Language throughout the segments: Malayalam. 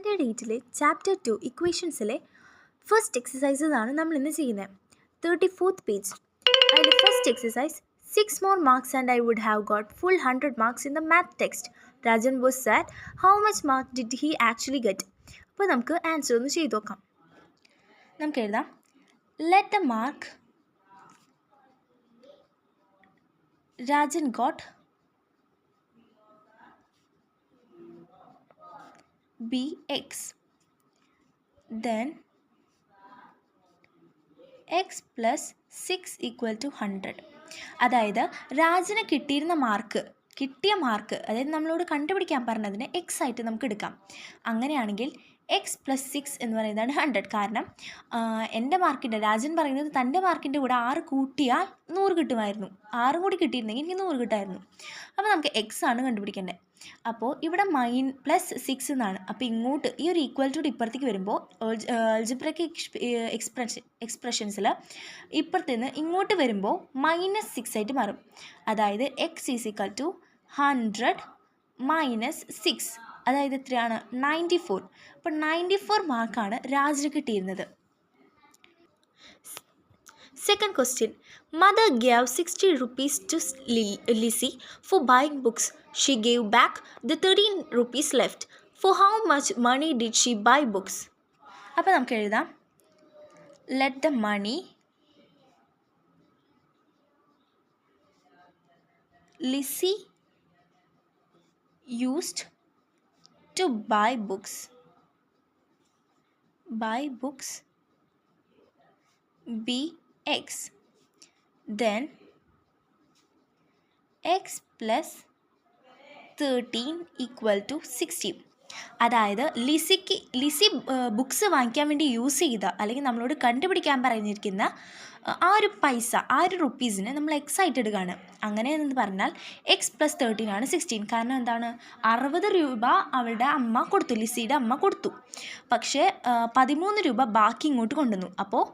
സ്റ്റാൻഡേർഡ് 8-ലെ ചാപ്റ്റർ 2 ഇക്വേഷൻസിലെ ഫസ്റ്റ് എക്സസൈസസ് ആണ് നമ്മൾ ഇന്ന് ചെയ്യുന്നത്. 34th page. അതിൽ first exercise 6 more marks and I would have got full 100 marks in the math text. Rajan was sad. How much mark did he actually get? അപ്പോൾ നമുക്ക് ആൻസർ ഒന്ന് ചെയ്ത് നോക്കാം. നമുക്ക് എഴുതാം. Let the mark Rajan got be x. Then x plus 6 equal to 100. അതായത് രാജന് കിട്ടിയ മാർക്ക് അതായത് നമ്മളോട് കണ്ടുപിടിക്കാൻ പറഞ്ഞതിന് എക്സ് ആയിട്ട് നമുക്ക് എടുക്കാം. അങ്ങനെയാണെങ്കിൽ എക്സ് പ്ലസ് 6 എന്ന് പറയുന്നതാണ് 100. കാരണം എൻ്റെ മാർക്കിൻ്റെ രാജൻ പറയുന്നത് തൻ്റെ മാർക്കിൻ്റെ കൂടെ 6 കൂട്ടിയാൽ 100 കിട്ടുമായിരുന്നു. 6 കൂടി കിട്ടിയിരുന്നെങ്കിൽ എനിക്ക് 100 കിട്ടുമായിരുന്നു. അപ്പോൾ നമുക്ക് എക്സ് ആണ് കണ്ടുപിടിക്കേണ്ടത്. അപ്പോൾ ഇവിടെ +6 എന്നാണ്. അപ്പോൾ ഇങ്ങോട്ട് ഈ ഒരു ഈക്വൽ ടു ഇപ്പുറത്തേക്ക് വരുമ്പോൾ അൾജിബ്രയ്ക്ക് എക്സ്പ്രഷൻസിൽ ഇപ്പുറത്ത് നിന്ന് ഇങ്ങോട്ട് വരുമ്പോൾ -6 ആയിട്ട് മാറും. അതായത് എക്സ് ഈസ് ഈക്വൽ ടു 100 - 6, അതായത് എത്രയാണ് 94. അപ്പോൾ 94 മാർക്കാണ് രാജന് കിട്ടിയിരുന്നത്. Second question. Mother gave 60 rupees to Lizzie for buying books. She gave back the 13 rupees left. For how much money did she buy books? അപ്പോൾ നമുക്ക് എഴുതാം. Let the money Lizzie used to buy books be x. Then x plus 13 equal to 60. അതായത് ലിസി ബുക്സ് വാങ്ങിക്കാൻ വേണ്ടി യൂസ് ചെയ്ത അല്ലെങ്കിൽ നമ്മളോട് കണ്ടുപിടിക്കാൻ പറഞ്ഞിരിക്കുന്ന ആ ഒരു പൈസ, ആ ഒരു റുപ്പീസിന് നമ്മൾ എക്സ് ആയിട്ട് എടുക്കുകയാണ്. അങ്ങനെ എന്ന് പറഞ്ഞാൽ എക്സ് പ്ലസ് 13 ആണ് 16. കാരണം എന്താണ്, 60 രൂപ അവളുടെ അമ്മ കൊടുത്തു, ലിസിയുടെ അമ്മ കൊടുത്തു. പക്ഷേ 13 രൂപ ബാക്കി ഇങ്ങോട്ട് കൊണ്ടുവന്നു. അപ്പോൾ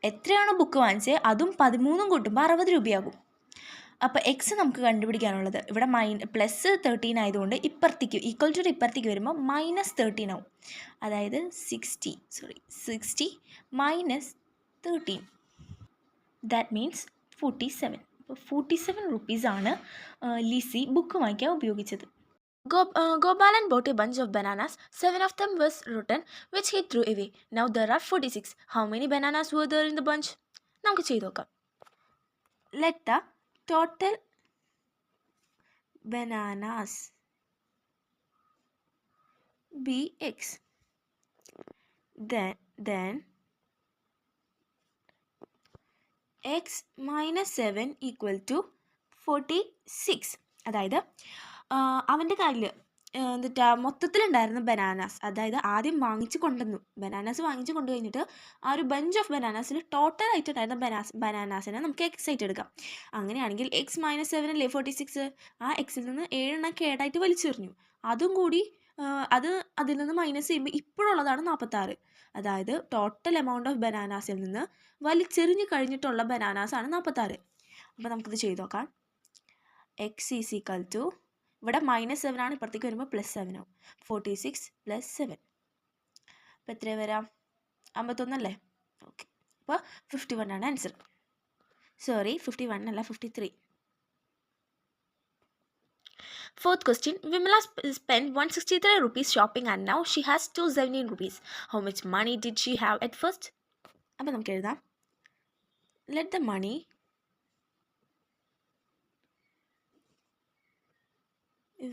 എത്രയാണോ ബുക്ക് വാങ്ങിച്ചത് അതും 13 കൂട്ടുമ്പോൾ 60 രൂപയാകും. അപ്പോൾ എക്സ് നമുക്ക് കണ്ടുപിടിക്കാനുള്ളത് ഇവിടെ +13 ആയതുകൊണ്ട് ഇപ്പുറത്തേക്ക് ഈക്വൽ ടു ഇപ്പുറത്തേക്ക് വരുമ്പോൾ -13 ആവും. അതായത് 60 - 13, ദാറ്റ് മീൻസ് 47. അപ്പോൾ 47 റുപ്പീസാണ് ലിസി ബുക്ക് വാങ്ങിക്കാൻ ഉപയോഗിച്ചത്. Gopalan bought a bunch of bananas. 7 of them was rotten, which he threw away. Now there are 46. How many bananas were there in the bunch? നമുക്ക് ചെയ്ത് നോക്കാം. Let the total bananas be x. Then x minus 7 equal to 46. അതായത് അവൻ്റെ കയ്യിൽ മൊത്തത്തിലുണ്ടായിരുന്ന ബനാനാസ്, അതായത് ആദ്യം വാങ്ങിച്ച് കൊണ്ടുവന്നു, ബനാനാസ് വാങ്ങിച്ച് കൊണ്ടു കഴിഞ്ഞിട്ട് ആ ഒരു ബഞ്ച് ഓഫ് ബനാനാസിൽ ടോട്ടലായിട്ടുണ്ടായിരുന്ന ബനാനാസിനെ നമുക്ക് എക്സ് ആയിട്ട് എടുക്കാം. അങ്ങനെയാണെങ്കിൽ x - 7 അല്ലേ 46. ആ എക്സിൽ നിന്ന് 7 എണ്ണം കേടായിട്ട് വലിച്ചെറിഞ്ഞു. അതും കൂടി അതിൽ നിന്ന് മൈനസ് ചെയ്യുമ്പോൾ ഇപ്പോഴുള്ളതാണ് 46. അതായത് ടോട്ടൽ എമൗണ്ട് ഓഫ് ബനാനാസിൽ നിന്ന് വലിച്ചെറിഞ്ഞ് കഴിഞ്ഞിട്ടുള്ള ബനാനാസാണ് 46. അപ്പോൾ നമുക്കിത് ചെയ്ത് നോക്കാം. എക്സ് ഈസ് ഈക്വൽ ടു ഇവിടെ -7 ആണ്, ഇപ്പുറത്തേക്ക് വരുമ്പോൾ +7 ആവും. 46 + 7 അപ്പോൾ എത്ര വരാം? 51 അല്ലേ? ഓക്കെ. അപ്പോൾ 51 ആണ് ആൻസർ. സോറി, 51 അല്ല, 53. Fourth question. Vimala spent 163 rupees shopping and now she has 217 rupees. How much money did she have at first? അപ്പോൾ നമുക്ക് എഴുതാം. Let the money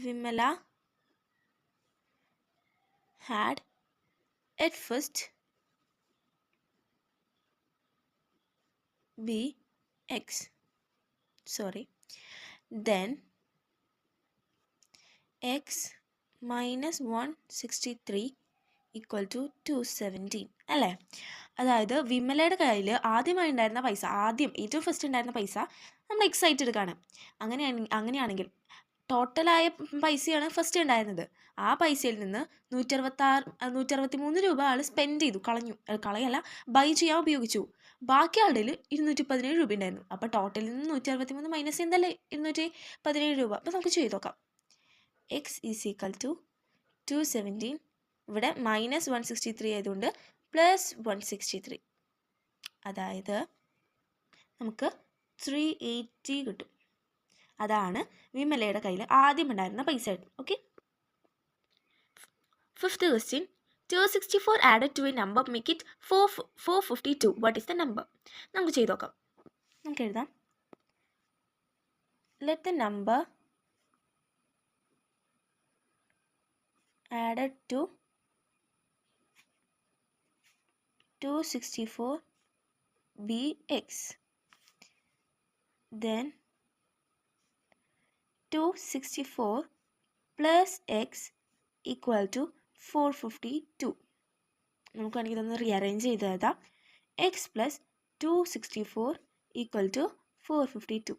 Vimala had at first be x. Then x minus 163 equal to 217 അല്ലേ? അതായത് വിമലയുടെ കയ്യിൽ ആദ്യമായി ഉണ്ടായിരുന്ന പൈസ, ഏറ്റവും ഫസ്റ്റ് ഉണ്ടായിരുന്ന പൈസ നമ്മൾ എക്സ് ആയിട്ട് എടുക്കുകയാണ്. അങ്ങനെയാണെങ്കിൽ ടോട്ടലായ പൈസയാണ് ഫസ്റ്റ് ഉണ്ടായിരുന്നത്. ആ പൈസയിൽ നിന്ന് 163 രൂപ ആൾ സ്പെൻഡ് ചെയ്തു, കളയല്ല, ബൈ ചെയ്യാൻ ഉപയോഗിച്ചു. ബാക്കി ആളുടെ 217 രൂപ ഉണ്ടായിരുന്നു. അപ്പോൾ ടോട്ടലിൽ നിന്ന് 163 മൈനസ് എന്തല്ലേ 217 രൂപ. അപ്പോൾ നമുക്ക് ചെയ്ത് നോക്കാം. x ഈസ് ഈക്വൽ ടു 217 ഇവിടെ -163 ആയതുകൊണ്ട് +163. അതായത് നമുക്ക് 380 കിട്ടും. അതാണ് വിമലയുടെ കയ്യിൽ ആദ്യം ഉണ്ടായിരുന്ന പൈസ. Okay. 5th question. 264 added to a number make it 452. What is the number? നമുക്ക് ചെയ്ത് നോക്കാം. നമുക്ക് എഴുതാം. Let the number added to 264 be x. Then 264 plus x equal to 452. നമുക്ക് വേണമെങ്കിൽ ഇതൊന്ന് റീഅറേഞ്ച് ചെയ്ത് എഴുതാം. X plus 264 equal to 452.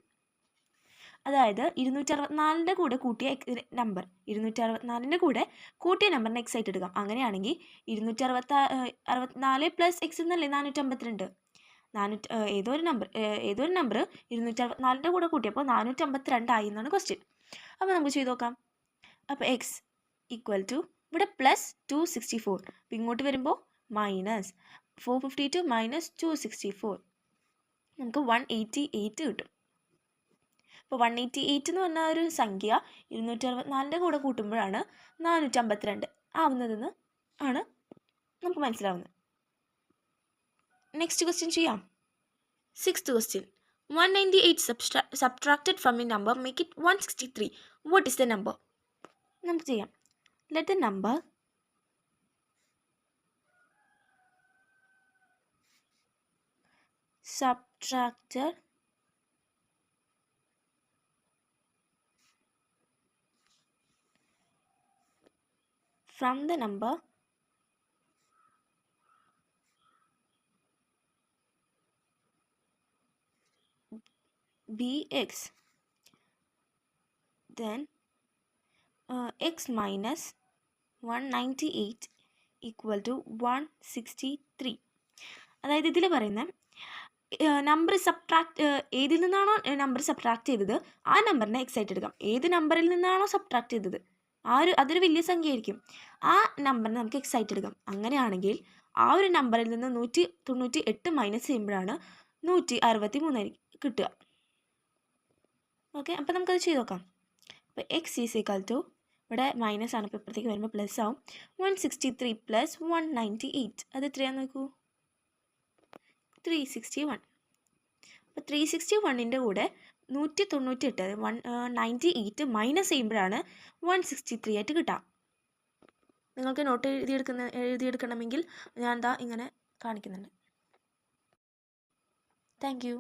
അതായത് 264 കൂടെ കൂട്ടിയ നമ്പർ 264 കൂടെ കൂട്ടിയ നമ്പറിനെ എക്സ് ആയിട്ട് എടുക്കാം. അങ്ങനെയാണെങ്കിൽ 264 പ്ലസ് എക്സ് എന്നല്ലേ 452. ഏതൊരു നമ്പർ 264 കൂടെ കൂട്ടിയപ്പോൾ 452 ആയി എന്നാണ് ക്വസ്റ്റ്യൻ. അപ്പോൾ നമുക്ക് ചെയ്ത് നോക്കാം. അപ്പോൾ എക്സ് ഈക്വൽ ടു ഇവിടെ പ്ലസ് 264, അപ്പോൾ ഇങ്ങോട്ട് വരുമ്പോൾ മൈനസ് 452 മൈനസ് 264 നമുക്ക് 188 കിട്ടും. അപ്പോൾ 188 എന്ന് പറഞ്ഞ ഒരു സംഖ്യ 264 കൂടെ കൂട്ടുമ്പോഴാണ് 452 ആവുന്നതെന്ന് ആണ് നമുക്ക് മനസ്സിലാവുന്നത്. നെക്സ്റ്റ് ക്വസ്റ്റ്യൻ ചെയ്യാം. 6th question. 198 subtracted from a number make it 163. What is the number? നമുക്ക് ചെയ്യാം. Let the number subtracted from the number be x. Then x minus 198 equal to 163. അതായത് ഇതിൽ പറയുന്ന നമ്പർ ഏതിൽ നിന്നാണോ നമ്പർ സബ്ട്രാക്ട് ചെയ്തത് ആ നമ്പറിനെ എക്സ് ആയിട്ട് എടുക്കാം. ഏത് നമ്പറിൽ നിന്നാണോ സബ്ട്രാക്ട് ചെയ്തത് അതൊരു വലിയ സംഖ്യ ആയിരിക്കും. ആ നമ്പറിനെ നമുക്ക് എക്സ് ആയിട്ട് എടുക്കാം. അങ്ങനെയാണെങ്കിൽ ആ ഒരു നമ്പറിൽ നിന്ന് 198 മൈനസ് ചെയ്യുമ്പോഴാണ് 163 കിട്ടുക. ഓക്കെ. അപ്പോൾ നമുക്കത് ചെയ്ത് നോക്കാം. അപ്പോൾ എക്സ് ഈസ് ഈക്വൽ ടു ഇവിടെ മൈനസ് ആണ്, അപ്പോൾ ഇപ്പുറത്തേക്ക് വരുമ്പോൾ പ്ലസ് ആവും. 163 പ്ലസ് 198 അത് എത്രയാണെന്ന് നോക്കൂ, 361. അപ്പോൾ 361ൻ്റെ കൂടെ 198 198 മൈനസ് ചെയ്യുമ്പോഴാണ് 163 ആയിട്ട് കിട്ടുക. നിങ്ങൾക്ക് നോട്ട് എഴുതിയെടുക്കണമെങ്കിൽ ഞാൻ ഇങ്ങനെ കാണിക്കുന്നുണ്ട്. Thank you.